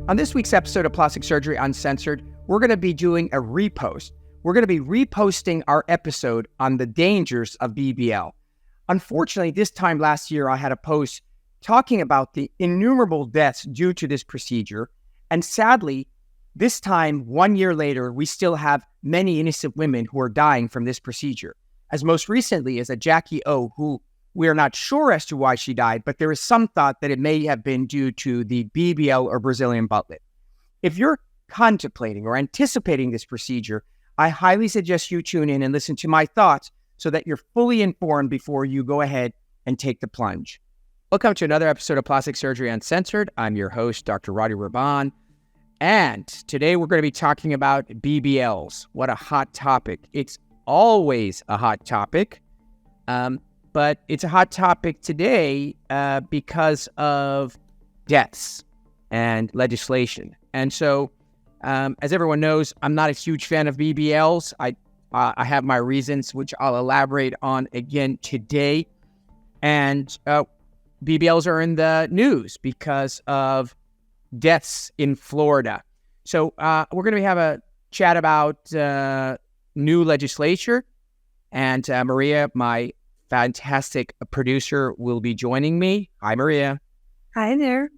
On this week's episode of Plastic Surgery Uncensored, we're going to be doing a repost. We're going to be reposting our episode on the dangers of BBL. Unfortunately, this time last year, I had a post talking about the innumerable deaths due to this procedure. And sadly, this time, 1 year later, we still have many innocent women who are dying from this procedure. As most recently as a Jackie O, who we are not sure as to why she died, but there is some thought that it may have been due to the BBL or Brazilian butt lift. If you're contemplating or anticipating this procedure, I highly suggest you tune in and listen to my thoughts so that you're fully informed before you go ahead and take the plunge. Welcome to another episode of Plastic Surgery Uncensored. I'm your host, Dr. Roddy Raban, and today we're going to be talking about BBLs. What a hot topic. It's always a hot topic. But it's a hot topic today because of deaths and legislation. And so, as everyone knows, I'm not a huge fan of BBLs. I have my reasons, which I'll elaborate on again today. And BBLs are in the news because of deaths in Florida. So we're going to have a chat about new legislature. And Maria, my fantastic producer, will be joining me. Hi, Maria. Hi there.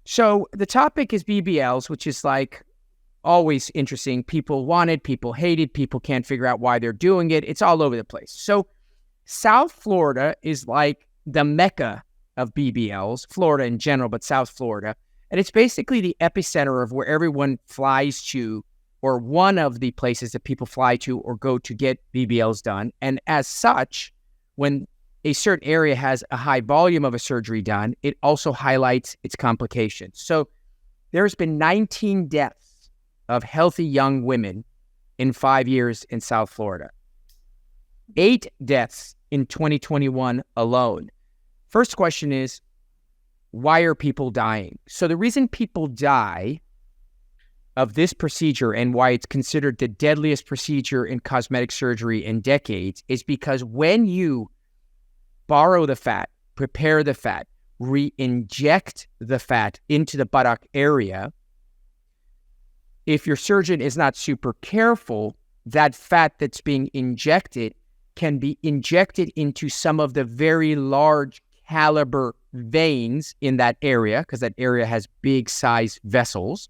So the topic is BBLs, which is like always interesting. People want it, people hate it, people can't figure out why they're doing it. It's all over the place. So South Florida is like the mecca of BBLs, Florida in general, but South Florida. And it's basically the epicenter of where everyone flies to, or one of the places that people fly to or go to get BBLs done. And as such, when a certain area has a high volume of a surgery done, it also highlights its complications. So there's been 19 deaths of healthy young women in 5 years in South Florida. 8 deaths in 2021 alone. First question is, why are people dying? So the reason people die of this procedure and why it's considered the deadliest procedure in cosmetic surgery in decades is because when you borrow the fat, prepare the fat, re-inject the fat into the buttock area, if your surgeon is not super careful, that fat that's being injected can be injected into some of the very large caliber veins in that area, because that area has big size vessels.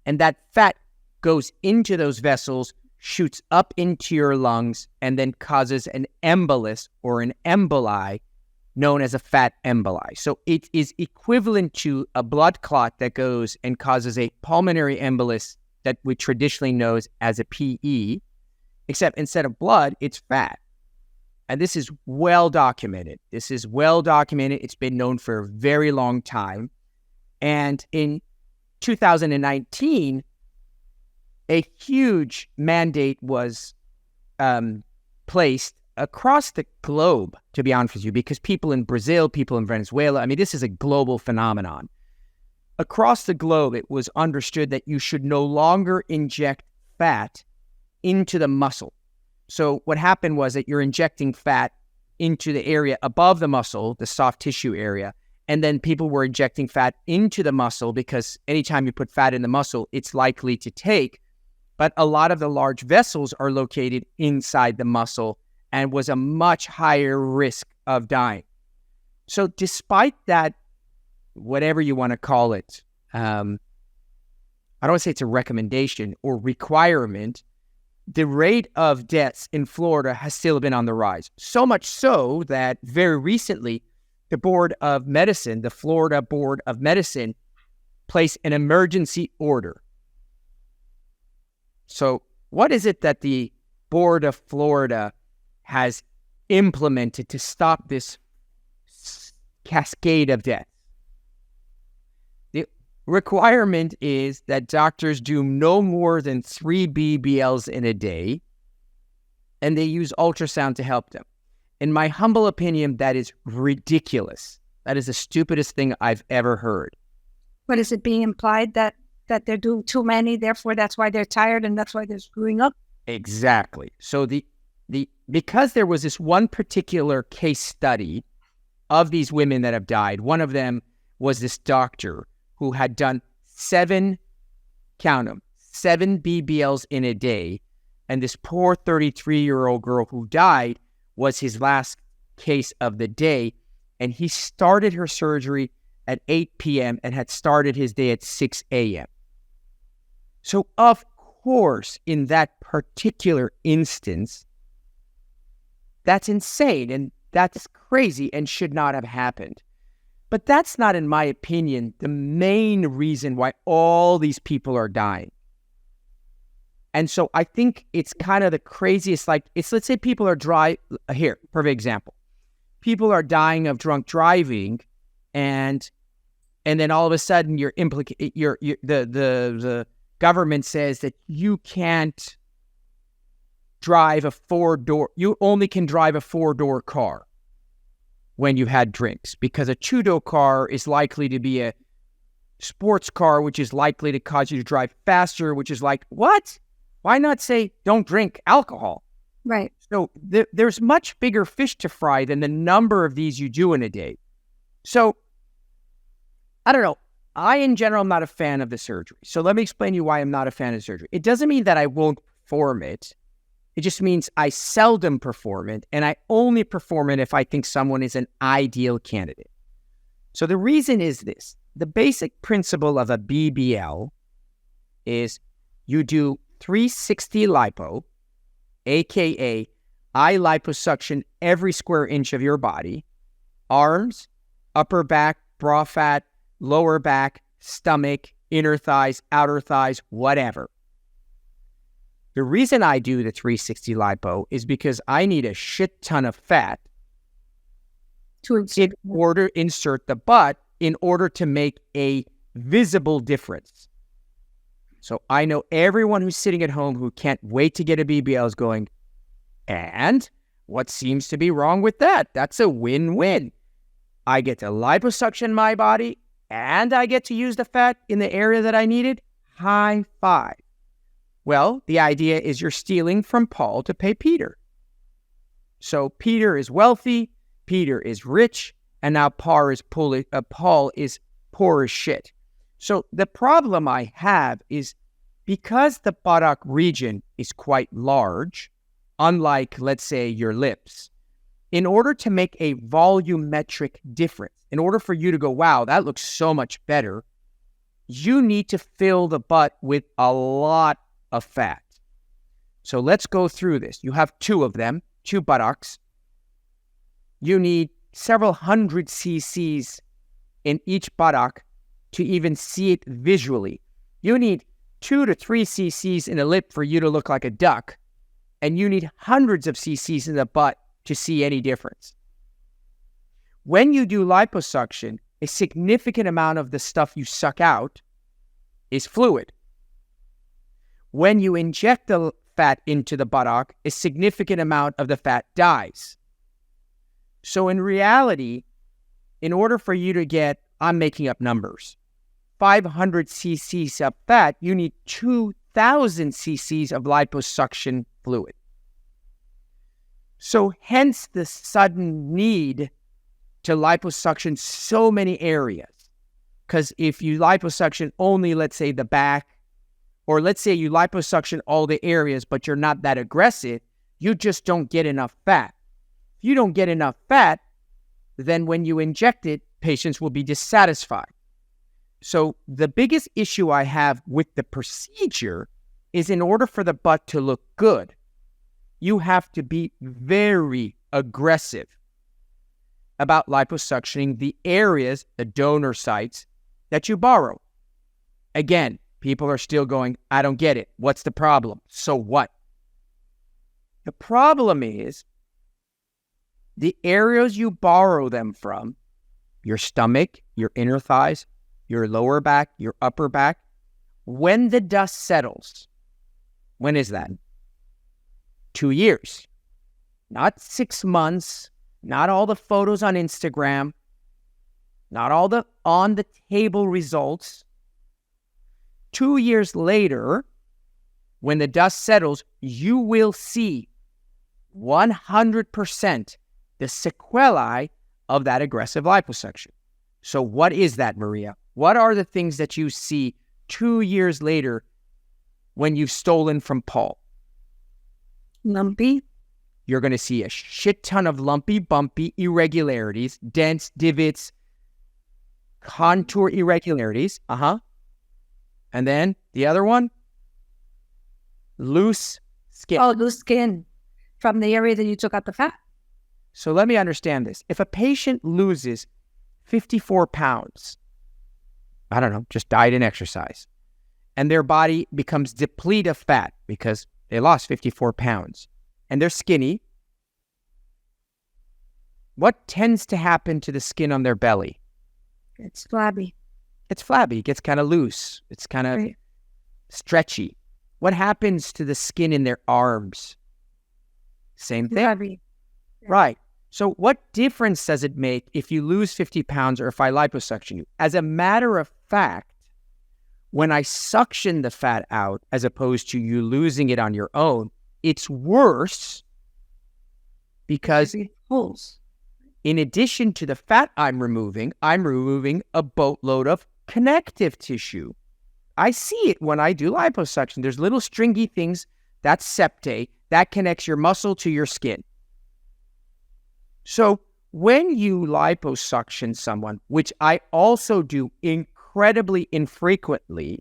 And that fat goes into those vessels, shoots up into your lungs, and then causes an embolus or an emboli known as a fat emboli. So it is equivalent to a blood clot that goes and causes a pulmonary embolus that we traditionally know as a PE, except instead of blood, it's fat. And this is well documented. It's been known for a very long time. And in 2019, a huge mandate was placed across the globe, to be honest with you, because people in Brazil, people in Venezuela, I mean, this is a global phenomenon. Across the globe, it was understood that you should no longer inject fat into the muscle. So what happened was that you're injecting fat into the area above the muscle, the soft tissue area, and then people were injecting fat into the muscle because anytime you put fat in the muscle, it's likely to take. But a lot of the large vessels are located inside the muscle and was a much higher risk of dying. So despite that, whatever you want to call it, I don't want to say it's a recommendation or requirement, the rate of deaths in Florida has still been on the rise. So much so that very recently, the Board of Medicine, the Florida Board of Medicine, placed an emergency order. So what is it that the Board of Florida has implemented to stop this cascade of deaths? The requirement is that doctors do no more than 3 BBLs in a day, and they use ultrasound to help them. In my humble opinion, that is ridiculous. That is the stupidest thing I've ever heard. But is it being implied that they're doing too many, therefore that's why they're tired and that's why they're screwing up? Exactly. So because there was this one particular case study of these women that have died, one of them was this doctor who had done 7, count them, 7 BBLs in a day. And this poor 33-year-old girl who died was his last case of the day. And he started her surgery at 8 p.m. and had started his day at 6 a.m. So, of course, in that particular instance, that's insane and that's crazy and should not have happened. But that's not, in my opinion, the main reason why all these people are dying. And so I think it's kind of the craziest, let's say people are here, perfect example. People are dying of drunk driving and then all of a sudden the government says that you can't drive you only can drive a 4-door car when you had drinks, because a 2-door car is likely to be a sports car, which is likely to cause you to drive faster, which is like, what? Why not say don't drink alcohol? Right. So there's much bigger fish to fry than the number of these you do in a day. So I don't know. I, in general, am not a fan of the surgery. So let me explain to you why I'm not a fan of surgery. It doesn't mean that I won't perform it. It just means I seldom perform it, and I only perform it if I think someone is an ideal candidate. So the reason is this. The basic principle of a BBL is you do 360 lipo, aka I liposuction every square inch of your body, arms, upper back, bra fat, lower back, stomach, inner thighs, outer thighs, whatever. The reason I do the 360 lipo is because I need a shit ton of fat in order to insert the butt in order to make a visible difference. So I know everyone who's sitting at home who can't wait to get a BBL is going, and what seems to be wrong with that? That's a win-win. I get to liposuction my body and I get to use the fat in the area that I needed. High five. Well, the idea is you're stealing from Paul to pay Peter. So Peter is wealthy, Peter is rich, and now Paul is poor as shit. So the problem I have is because the buttock region is quite large, unlike, let's say, your lips, in order to make a volumetric difference, in order for you to go, wow, that looks so much better, you need to fill the butt with a lot of fat. So let's go through this. You have 2 of them, 2 buttocks. You need several hundred cc's in each buttock to even see it visually. You need 2 to 3 cc's in a lip for you to look like a duck, and you need hundreds of cc's in the butt to see any difference. When you do liposuction, a significant amount of the stuff you suck out is fluid. When you inject the fat into the buttock, a significant amount of the fat dies. So in reality, in order for you to get, I'm making up numbers, 500 cc's of fat, you need 2,000 cc's of liposuction fluid. So hence the sudden need to liposuction so many areas. Because if you liposuction only, let's say, the back, or let's say you liposuction all the areas, but you're not that aggressive, you just don't get enough fat. If you don't get enough fat, then when you inject it, patients will be dissatisfied. So the biggest issue I have with the procedure is in order for the butt to look good, you have to be very aggressive about liposuctioning the areas, the donor sites, that you borrow. Again, people are still going, I don't get it. What's the problem? So what? The problem is the areas you borrow them from, your stomach, your inner thighs, your lower back, your upper back, when the dust settles, when is that? 2 years. Not 6 months, not all the photos on Instagram, not all the on-the-table results. 2 years later, when the dust settles, you will see 100% the sequelae of that aggressive liposuction. So what is that, Maria? What are the things that you see 2 years later when you've stolen from Paul? Lumpy. You're going to see a shit ton of lumpy, bumpy irregularities, dents, divots, contour irregularities. And then the other one, loose skin. Oh, loose skin from the area that you took out the fat. So let me understand this. If a patient loses 54 pounds, I don't know, just diet and exercise, and their body becomes depleted of fat because they lost 54 pounds, and they're skinny, what tends to happen to the skin on their belly? It's flabby. It's flabby. It gets kind of loose. It's kind of stretchy. What happens to the skin in their arms? Same thing. Flabby. Yeah. Right. So what difference does it make if you lose 50 pounds or if I liposuction you? As a matter of fact, when I suction the fat out, as opposed to you losing it on your own, it's worse because holes. In addition to the fat I'm removing a boatload of connective tissue. I see it when I do liposuction. There's little stringy things, that's septate, that connects your muscle to your skin. So when you liposuction someone, which I also do incredibly infrequently,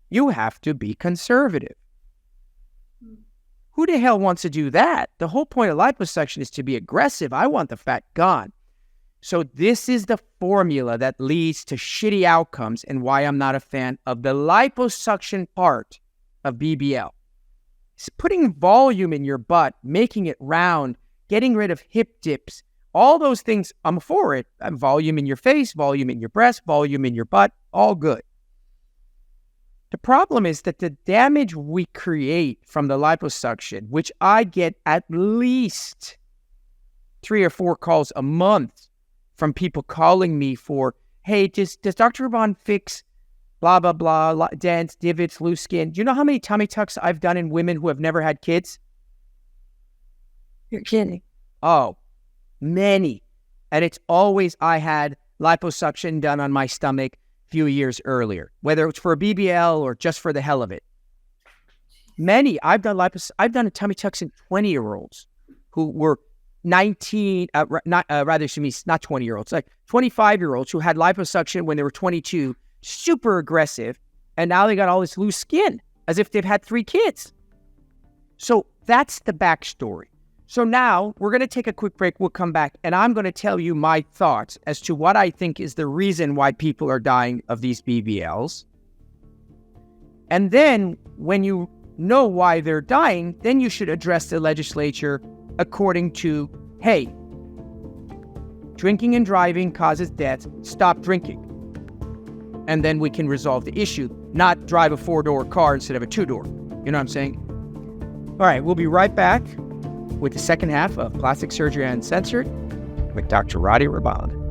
you have to be conservative. Who the hell wants to do that? The whole point of liposuction is to be aggressive. I want the fat gone. So this is the formula that leads to shitty outcomes and why I'm not a fan of the liposuction part of BBL. It's putting volume in your butt, making it round, getting rid of hip dips, all those things, I'm for it. Volume in your face, volume in your breast, volume in your butt, all good. The problem is that the damage we create from the liposuction, which I get at least 3 or 4 calls a month from people calling me for, hey, does Dr. Raban fix blah, blah, blah, dents, divots, loose skin? Do you know how many tummy tucks I've done in women who have never had kids? You're kidding. Oh, many. And it's always I had liposuction done on my stomach a few years earlier, whether it's for a BBL or just for the hell of it. Many. I've done a tummy tucks in 20-year-olds who were 19, not 20-year-olds, like 25-year-olds who had liposuction when they were 22, super aggressive, and now they got all this loose skin as if they've had 3 kids. So that's the backstory. So now we're going to take a quick break. We'll come back, and I'm going to tell you my thoughts as to what I think is the reason why people are dying of these BBLs. And then when you know why they're dying, then you should address the legislature according to, hey, drinking and driving causes deaths, stop drinking. And then we can resolve the issue, not drive a 4-door car instead of a 2-door. You know what I'm saying? All right, we'll be right back with the second half of Plastic Surgery Uncensored with Dr. Roddy Raban.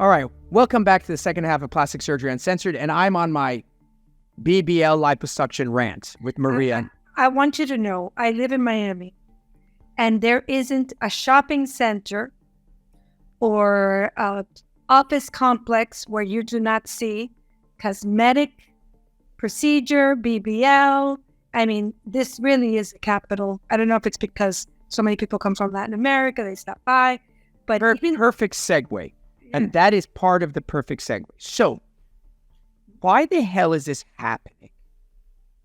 All right, welcome back to the second half of Plastic Surgery Uncensored, and I'm on my BBL liposuction rant with Maria. I want you to know, I live in Miami, and there isn't a shopping center or an office complex where you do not see cosmetic procedure, BBL. I mean, this really is the capital. I don't know if it's because so many people come from Latin America, they stop by, but perfect segue. And that is part of the perfect segue. So, why the hell is this happening?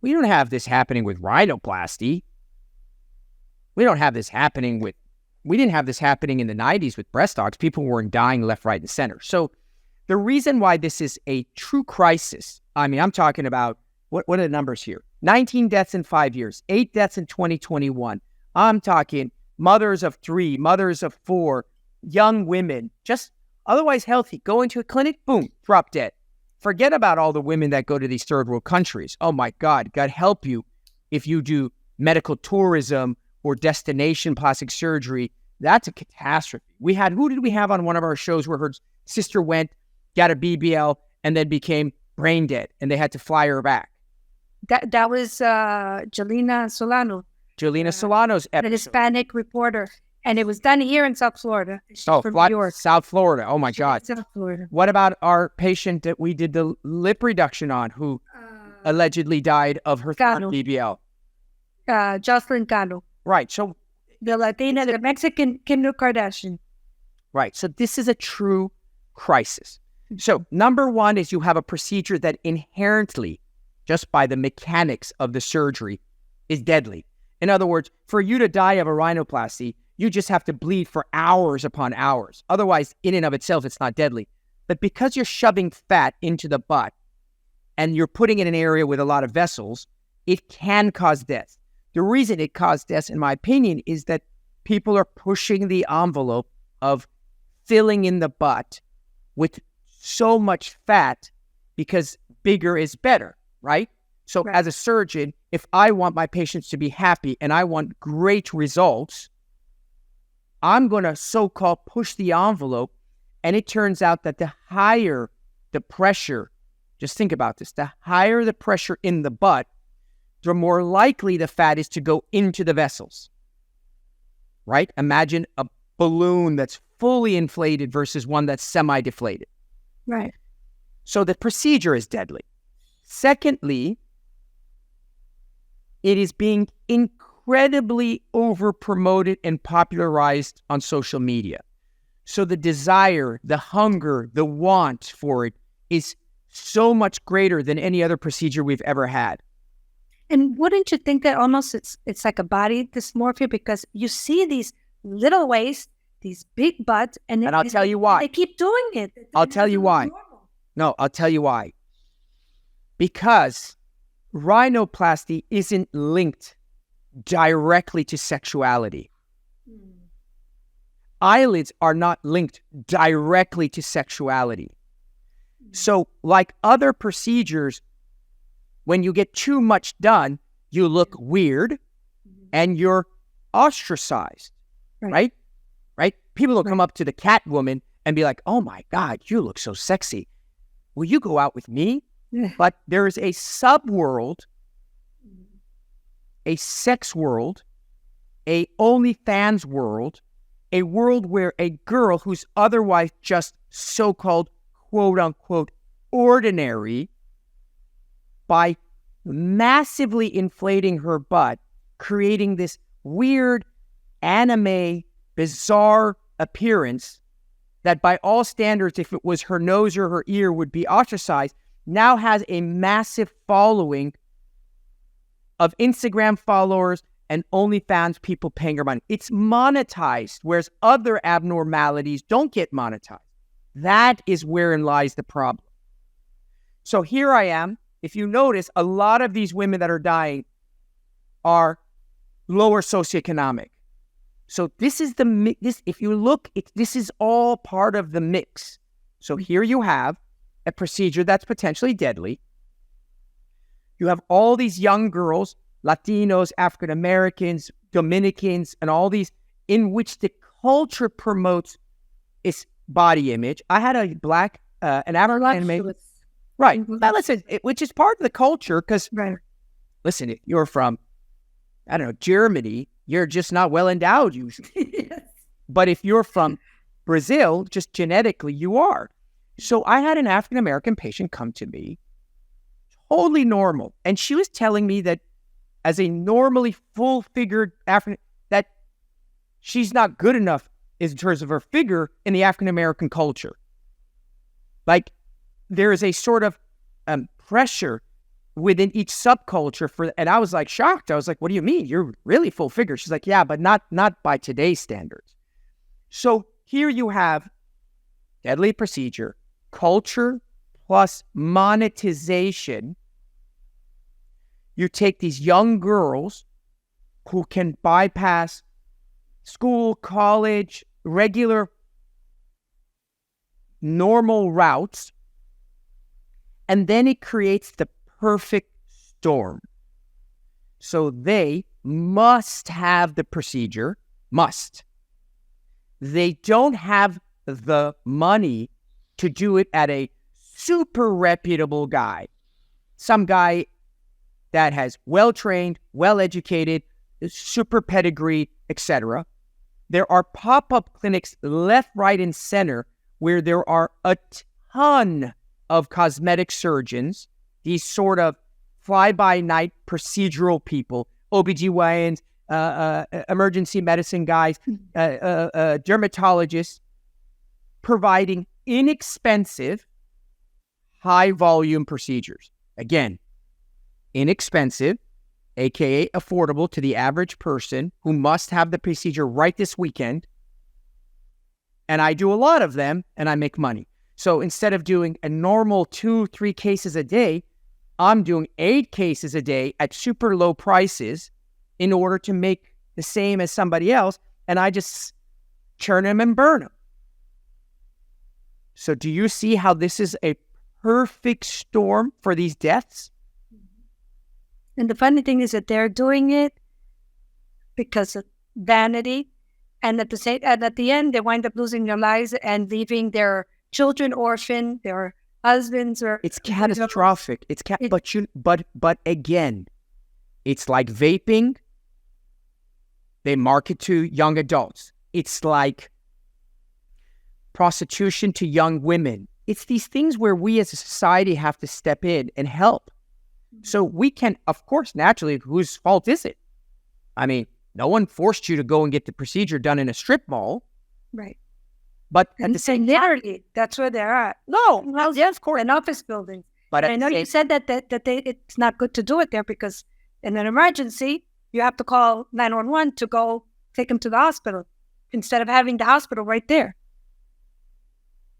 We don't have this happening with rhinoplasty. We didn't have this happening in the 90s with breast dogs. People weren't dying left, right, and center. So, the reason why this is a true crisis, I mean, I'm talking about, what are the numbers here? 19 deaths in 5 years, 8 deaths in 2021. I'm talking mothers of 3, mothers of 4, young women, just otherwise healthy, go into a clinic, boom, drop dead. Forget about all the women that go to these third world countries. Oh my God, God help you if you do medical tourism or destination plastic surgery. That's a catastrophe. Who did we have on one of our shows where her sister went, got a BBL, and then became brain dead, and they had to fly her back. That was Jelena Solano, Jelena Solano's the episode. Hispanic reporter. And it was done here in South Florida. She's from New York. South Florida. Oh, my God. South Florida. What about our patient that we did the lip reduction on who allegedly died of her Cano. BBL? Jocelyn Cano. Right. So, The Latina, the Mexican Kim Kardashian. right. So this is a true crisis. So number one is you have a procedure that inherently, just by the mechanics of the surgery, is deadly. In other words, for you to die of a rhinoplasty, you just have to bleed for hours upon hours. Otherwise, in and of itself, it's not deadly. But because you're shoving fat into the butt and you're putting it in an area with a lot of vessels, it can cause death. The reason it caused death, in my opinion, is that people are pushing the envelope of filling in the butt with so much fat because bigger is better, right? So Right. as a surgeon, if I want my patients to be happy and I want great results, I'm going to so-called push the envelope. And it turns out that the higher the pressure, just think about this, the higher the pressure in the butt, the more likely the fat is to go into the vessels, right? Imagine a balloon that's fully inflated versus one that's semi-deflated. Right. So the procedure is deadly. Secondly, it is being incredibly over-promoted and popularized on social media. So the desire, the hunger, the want for it is so much greater than any other procedure we've ever had. And wouldn't you think that almost it's like a body dysmorphia because you see these little waists, these big butts, and I'll tell you why. They keep doing it. I'll tell you why. No, I'll tell you why. Because rhinoplasty isn't linked directly to sexuality. Eyelids are not linked directly to sexuality. So, like other procedures, when you get too much done, you look weird and you're ostracized, right? People will come up to the cat woman and be like, oh my God, you look so sexy. Will you go out with me? Yeah. But there is a subworld, a sex world, a OnlyFans world, a world where a girl who's otherwise just so-called quote-unquote ordinary, by massively inflating her butt, creating this weird anime, bizarre appearance that by all standards, if it was her nose or her ear, would be ostracized, now has a massive following of Instagram followers and OnlyFans people paying her money. It's monetized, whereas other abnormalities don't get monetized. That is wherein lies the problem. So here I am. If you notice, a lot of these women that are dying are lower socioeconomic. So this is the mix. If you look, this is all part of the mix. So here you have a procedure that's potentially deadly. You have all these young girls, Latinos, African Americans, Dominicans, and all these in which the culture promotes its body image. I had a black, an African American, right? Now listen, which is part of the culture because, listen, if you're from, I don't know, Germany, you're just not well endowed usually. Yes. But if you're from Brazil, just genetically, you are. So I had an African American patient come to me, totally normal, and she was telling me that as a normally full-figured African, that she's not good enough in terms of her figure in the African American culture. Like there is a sort of pressure within each subculture for, and I was like shocked. I was like, what do you mean? You're really full figure. She's like, yeah, but not by today's standards. So here you have deadly procedure, culture plus monetization. You take these young girls who can bypass school, college, regular, normal routes, and then it creates the perfect storm. So they must have the procedure, must. They don't have the money to do it at a super reputable guy, some guy that has well-trained, well-educated, super pedigree, etc. There are pop-up clinics left, right, and center where there are a ton of cosmetic surgeons, these sort of fly-by-night procedural people, OBGYNs, emergency medicine guys, dermatologists, providing inexpensive, high-volume procedures. Again, inexpensive, aka affordable to the average person who must have the procedure right this weekend. And I do a lot of them, and I make money. So instead of doing a normal 2-3 cases a day, I'm doing 8 cases a day at super low prices in order to make the same as somebody else, and I just churn them and burn them. So do you see how this is a perfect storm for these deaths? And the funny thing is that they're doing it because of vanity, and at the end, they wind up losing their lives and leaving their children orphaned, their husbands or it's catastrophic. But again, it's like vaping. They market to young adults. It's like prostitution to young women. It's these things where we as a society have to step in and help. So we can, of course, naturally, whose fault is it? I mean, no one forced you to go and get the procedure done in a strip mall. Right. But at the same time, literally, that's where they're at. No, well, yeah, of course. An office building. But I know you said that it's not good to do it there because in an emergency, you have to call 911 to go take them to the hospital instead of having the hospital right there.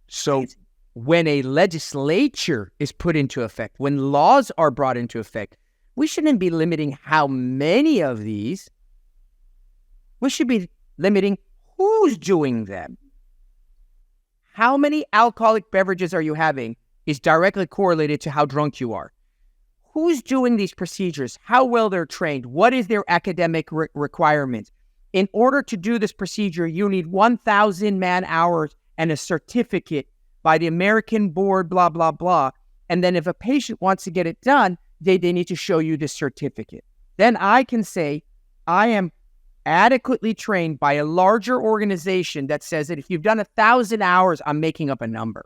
So when a legislature is put into effect, when laws are brought into effect, we shouldn't be limiting how many of these. We should be limiting who's doing them. How many alcoholic beverages are you having is directly correlated to how drunk you are. Who's doing these procedures? How well they're trained? What is their academic requirements? In order to do this procedure, you need 1,000 man-hours and a certificate by the American board, blah, blah, blah. And then if a patient wants to get it done, they need to show you the certificate. Then I can say, I am adequately trained by a larger organization that says that if you've done 1,000 hours, I'm making up a number.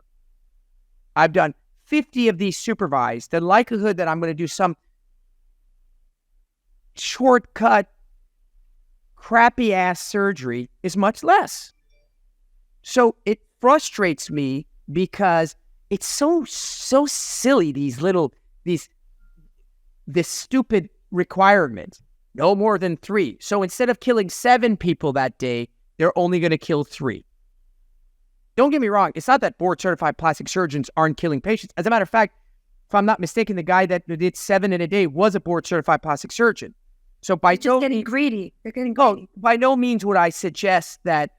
I've done 50 of these supervised. The likelihood that I'm going to do some shortcut, crappy ass surgery is much less. So it frustrates me because it's so silly, this stupid requirement. No more than 3. So instead of killing 7 people that day, they're only going to kill 3. Don't get me wrong. It's not that board-certified plastic surgeons aren't killing patients. As a matter of fact, if I'm not mistaken, the guy that did 7 in a day was a board-certified plastic surgeon. So by They're getting greedy. By no means would I suggest that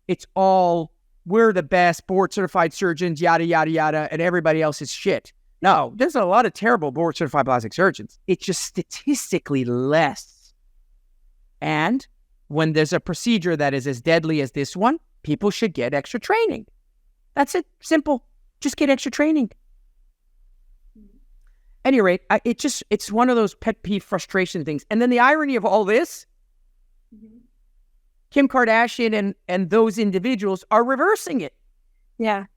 it's all, we're the best board-certified surgeons, yada, yada, yada, and everybody else is shit. No, there's a lot of terrible board-certified plastic surgeons. It's just statistically less. And when there's a procedure that is as deadly as this one, people should get extra training. That's it. Simple. Just get extra training. At any rate, it's one of those pet peeve frustration things. And then the irony of all this, Kim Kardashian and those individuals are reversing it. Yeah.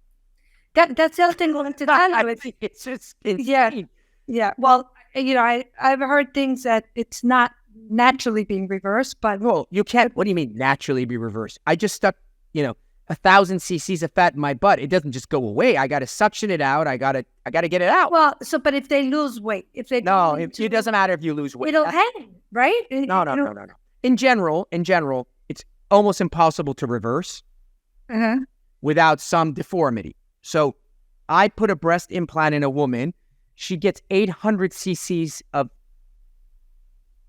That's the other thing I wanted to tell you. It's just insane. Yeah. Well, I've heard things that it's not naturally being reversed, but well, you can't. What do you mean naturally be reversed? I just stuck, 1,000 cc's of fat in my butt. It doesn't just go away. I got to suction it out. I got to get it out. Well, but if they lose weight, it doesn't matter if you lose weight. It'll hang, right? No. In general, it's almost impossible to reverse without some deformity. So I put a breast implant in a woman. She gets 800 cc's of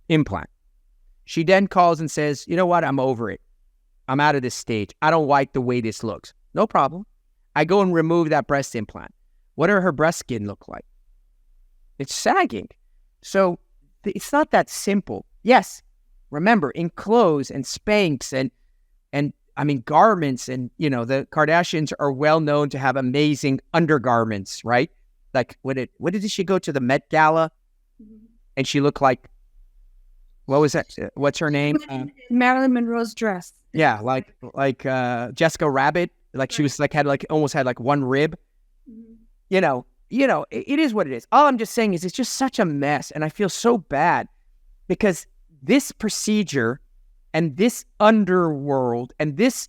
implant. She then calls and says, you know what? I'm over it. I'm out of this stage. I don't like the way this looks. No problem. I go and remove that breast implant. What does her breast skin look like? It's sagging. So it's not that simple. Yes, remember, in clothes and Spanx and I mean, garments, and, the Kardashians are well known to have amazing undergarments, right? Like, what did she go to the Met Gala? And she looked like, what was that? What's her name? Marilyn Monroe's dress. Yeah, like Jessica Rabbit. Like, she was like, almost had like one rib. It is what it is. All I'm just saying is it's just such a mess. And I feel so bad because this procedure and this underworld and this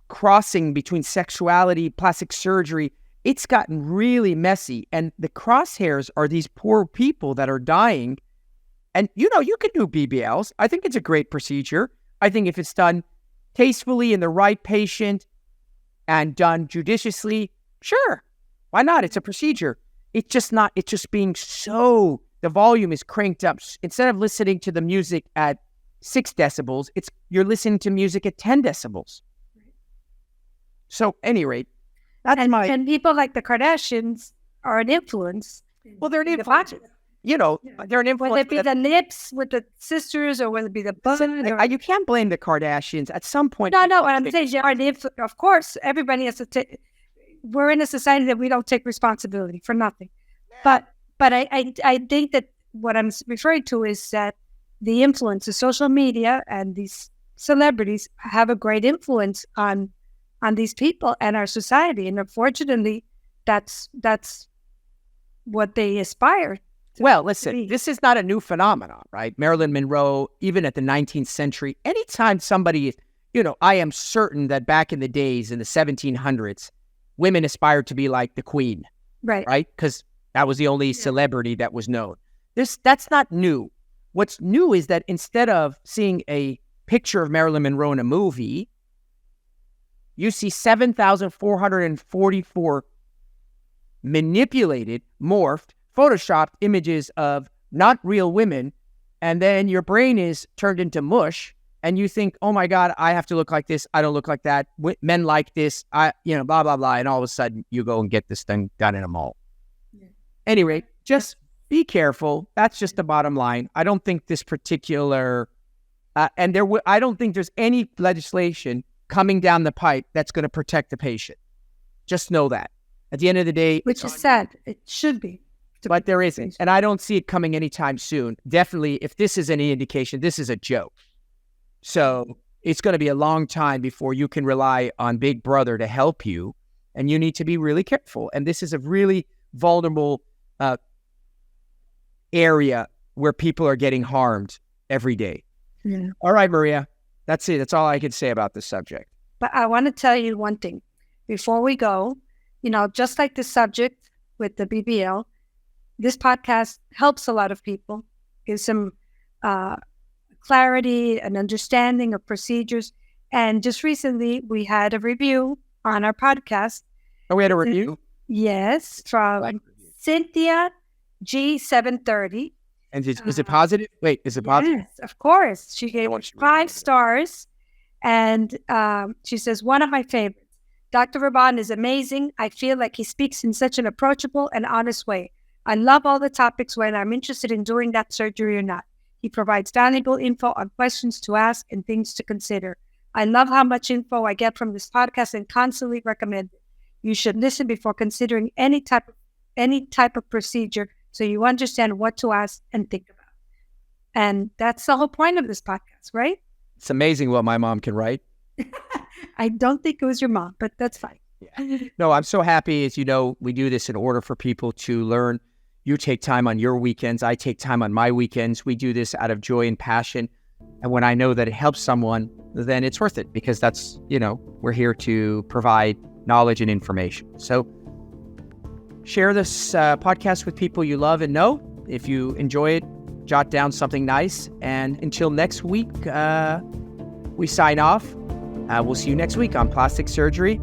crossing between sexuality, plastic surgery, it's gotten really messy. And the crosshairs are these poor people that are dying. And, you can do BBLs. I think it's a great procedure. I think if it's done tastefully in the right patient and done judiciously, sure. Why not? It's a procedure. It's just being so, the volume is cranked up. Instead of listening to the music at 6 decibels, you're listening to music at 10 decibels. So, at any rate, and people like the Kardashians are an influence. Well, they're an influence. They're an influence. Whether it be the nips with the sisters or whether it be the bun. You can't blame the Kardashians. At some point. No, what I'm saying, they are an influence. Of course, everybody has to take. We're in a society that we don't take responsibility for nothing. But I think that what I'm referring to is that the influence of social media and these celebrities have a great influence on these people and our society. And unfortunately, that's what they aspire to. Well, listen, this is not a new phenomenon, right? Marilyn Monroe, even at the 19th century, anytime somebody, I am certain that back in the days, in the 1700s, women aspired to be like the queen, right? Because that was the only celebrity that was known. That's not new. What's new is that instead of seeing a picture of Marilyn Monroe in a movie, you see 7,444 manipulated, morphed, photoshopped images of not real women, and then your brain is turned into mush, and you think, oh my God, I have to look like this, I don't look like that, men like this, blah, blah, blah, and all of a sudden you go and get this thing done in a mall. Yeah. Anyway, just be careful. That's just the bottom line. I don't think this particular, I don't think there's any legislation coming down the pipe that's going to protect the patient. Just know that. At the end of the day... Which is sad. It should be. But there isn't. And I don't see it coming anytime soon. Definitely, if this is any indication, this is a joke. So it's going to be a long time before you can rely on Big Brother to help you. And you need to be really careful. And this is a really vulnerable area where people are getting harmed every day. Yeah. All right, Maria. That's it. That's all I can say about this subject. But I want to tell you one thing. Before we go, just like the subject with the BBL, this podcast helps a lot of people, gives some clarity and understanding of procedures. And just recently, we had a review on our podcast. Oh, we had a review? Yes, from Cynthia G730. And is it positive? Wait, is it positive? Yes, of course. She gave 5 stars. And she says, one of my favorites. Dr. Raban is amazing. I feel like he speaks in such an approachable and honest way. I love all the topics when I'm interested in doing that surgery or not. He provides valuable info on questions to ask and things to consider. I love how much info I get from this podcast and constantly recommend it. You should listen before considering any type of procedure so you understand what to ask and think about. And that's the whole point of this podcast, right? It's amazing what my mom can write. I don't think it was your mom, but that's fine. Yeah. No, I'm so happy. As you know, we do this in order for people to learn. You take time on your weekends. I take time on my weekends. We do this out of joy and passion. And when I know that it helps someone, then it's worth it because that's, we're here to provide knowledge and information. So share this podcast with people you love and know. If you enjoy it, jot down something nice. And until next week, we sign off. We'll see you next week on Plastic Surgery